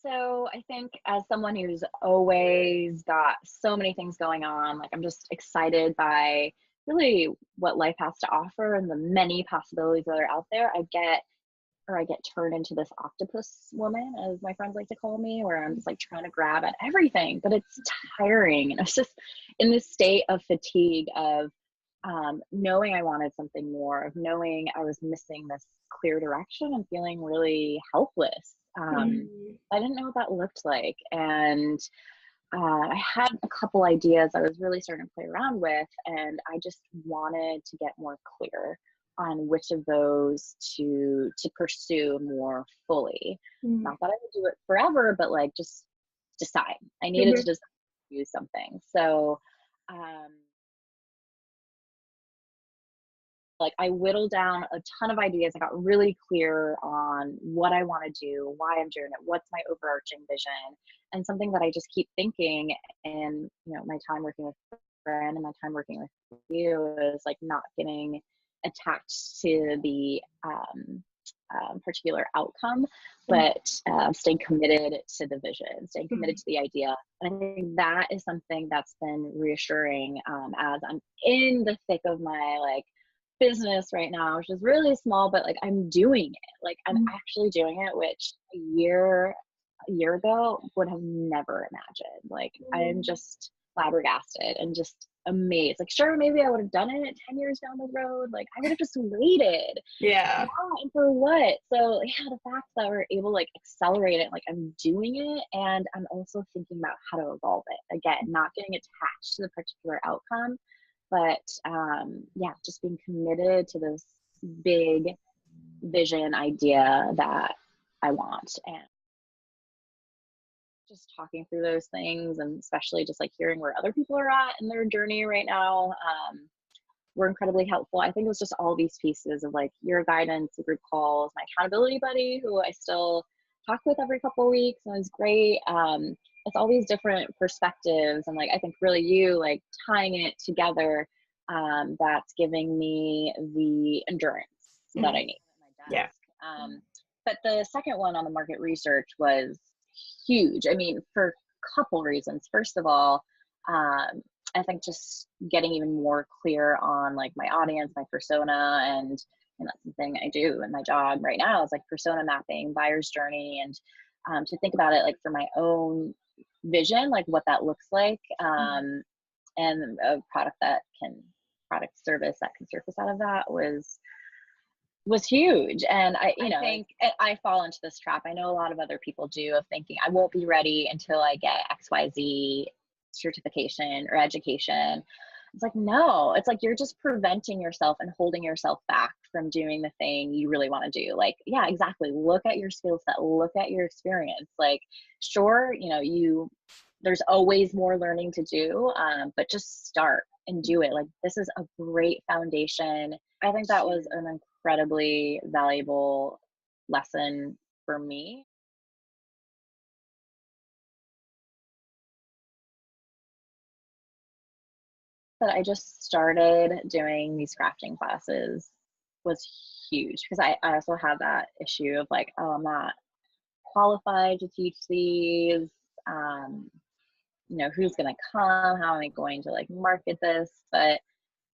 So I think as someone who's always got so many things going on, like I'm just excited by really what life has to offer and the many possibilities that are out there. I get turned into this octopus woman, as my friends like to call me, where I'm just like trying to grab at everything, but it's tiring. And I was just in this state of fatigue of knowing I wanted something more, of knowing I was missing this clear direction and feeling really helpless. Mhm. I didn't know what that looked like. And I had a couple ideas I was really starting to play around with, and I just wanted to get more clear on which of those to pursue more fully. Mhm. Not that I would do it forever, but like just decide. I needed to Mhm. just do something. So um, like I whittled down a ton of ideas. I got really clear on what I want to do, why I'm doing it, what's my overarching vision, and something that I just keep thinking. And my time working with Fran and my time working with you is like not getting attached to the particular outcome, Mhm. but staying committed to the vision, staying committed Mhm. to the idea. And I think that is something that's been reassuring as I'm in the thick of my like business right now, which is really small, but like I'm doing it. Like I'm Mhm. actually doing it, which a year ago would have never imagined. Like I am Mhm. just flabbergasted and just amazed. Like sure, maybe I would have done it 10 years down the road. Like I would have just waited. Yeah. Yeah, and for what? So yeah, the fact that we're able to like accelerate it, like I'm doing it, and I'm also thinking about how to evolve it. Again, not getting attached to the particular outcome, but yeah, just being committed to this big vision idea that I want, and just talking through those things, and especially just like hearing where other people are at in their journey right now, were incredibly helpful. I think it was just all these pieces of like your guidance, the group calls, my accountability buddy, who I still talk with every couple of weeks, and it's great. It's all these different perspectives, and like I think really you like tying it together, that's giving me the endurance that I Mhm. need at my Yeah. desk. But the second one on the market research was huge. I mean, for a couple reasons. First of all, I think just getting even more clear on like my audience, my persona, and that's something I do in my job right now is like persona mapping, buyer's journey, and to think about it like for my own vision, like what that looks like, Mhm. and a product service that can surface out of that was huge. And I think I fall into this trap. I know a lot of other people do, of thinking I won't be ready until I get XYZ certification or education. It's like, no, it's like you're just preventing yourself and holding yourself back from doing the thing you really want to do. Like, yeah, exactly. Look at your skill set, look at your experience. Like, sure, there's always more learning to do, but just start and do it. Like, this is a great foundation. I think that was an incredibly valuable lesson for me. That I just started doing these crafting classes was huge, because I also have that issue of like, oh, I'm not qualified to teach these. Um, who's going to come? How am I going to like market this? But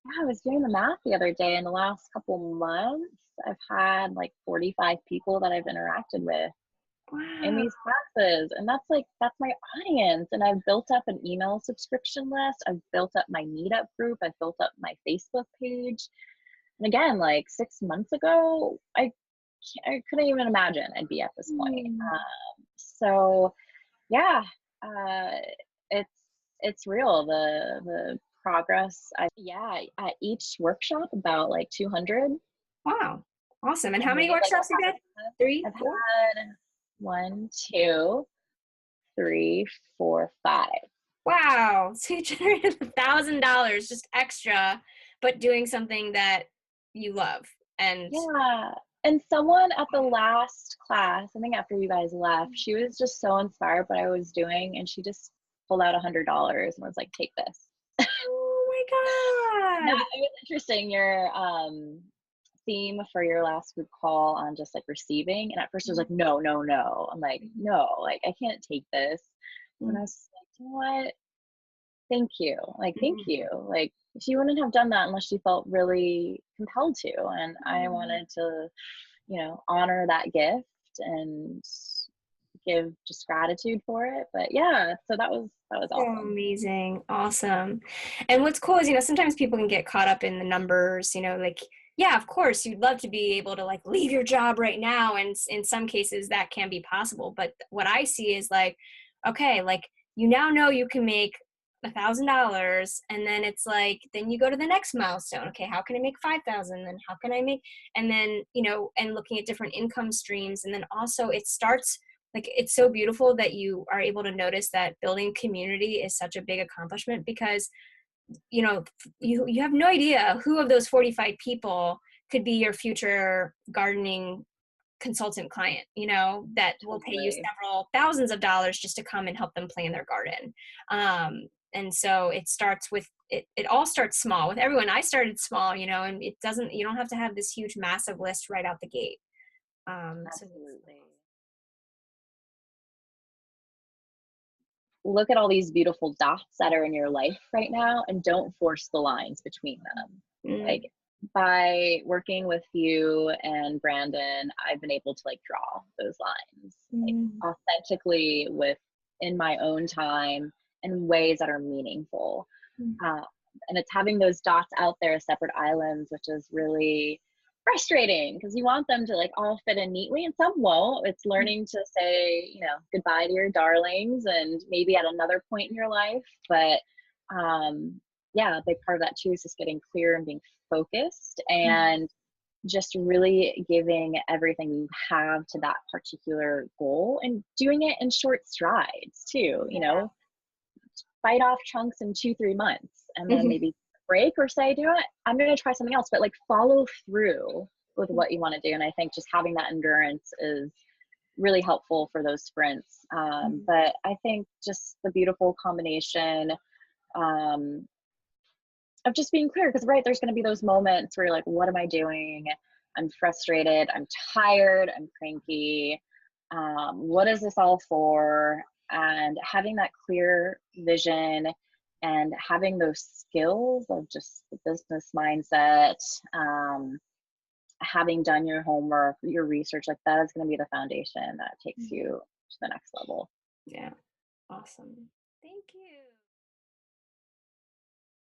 yeah, I was doing the math the other day. In the last couple months, I've had like 45 people that I've interacted with in Wow. these classes, and that's my audience. And I've built up an email subscription list, I've built up my meetup group, I've built up my Facebook page. And again, like 6 months ago, I couldn't even imagine I'd be at this point. Mm. So yeah, uh, it's it's real, the progress. Yeah, at each workshop about like 200. Wow. Awesome. And And how many maybe like workshops have you had? Three, I've four? had one, two, three, four, five. Wow. So you generated $1,000 just extra, but doing something that you love. And Yeah. And someone at the last class, I think after you guys left, she was just so inspired by what I was doing, and she just pulled out $100 and was like, "Take this." oh my That God. it was interesting. Your theme for your last group call on just like receiving? And at first I was like, no, no, no. I'm like, no, like I can't take this. And I was like, you know what? Thank you. Like, thank you. Like, she wouldn't have done that unless she felt really compelled to. And I wanted to, honor that gift and give just gratitude for it. But yeah, so that was So awesome. amazing. Awesome. And what's cool is, sometimes people can get caught up in the numbers, like, yeah, of course, you'd love to be able to like leave your job right now. And in some cases that can be possible. But what I see is like, okay, like you now know you can make $1,000, and then it's like, then you go to the next milestone. Okay, how can I make 5,000? Then how can I make, and then, and looking at different income streams. And then also it starts, like, it's so beautiful that you are able to notice that building community is such a big accomplishment, because you have no idea who of those 45 people could be your future gardening consultant client, that will pay you several thousands of dollars just to come and help them plan their garden. And so it starts with it all starts small with everyone. I started small, and you don't have to have this huge massive list right out the gate. Absolutely. Look at all these beautiful dots that are in your life right now and don't force the lines between them. Like, by working with you and Brandon, I've been able to like draw those lines like authentically in my own time in ways that are meaningful. And it's having those dots out there as separate islands, which is really frustrating because you want them to like all fit in neatly, and some won't. It's learning to say, goodbye to your darlings and maybe at another point in your life. But yeah, a big part of that too is just getting clear and being focused and just really giving everything you have to that particular goal and doing it in short strides too. Bite off chunks in 2-3 months and then maybe break or say, I'm going to try something else, but like follow through with what you want to do. And I think just having that endurance is really helpful for those sprints. But I think just the beautiful combination of just being clear, because there's going to be those moments where you're like, what am I doing? I'm frustrated. I'm tired. I'm cranky. What is this all for? And having that clear vision and having those skills of just the business mindset, having done your homework, your research, like that is going to be the foundation that takes you to the next level. Yeah. Awesome. Thank you.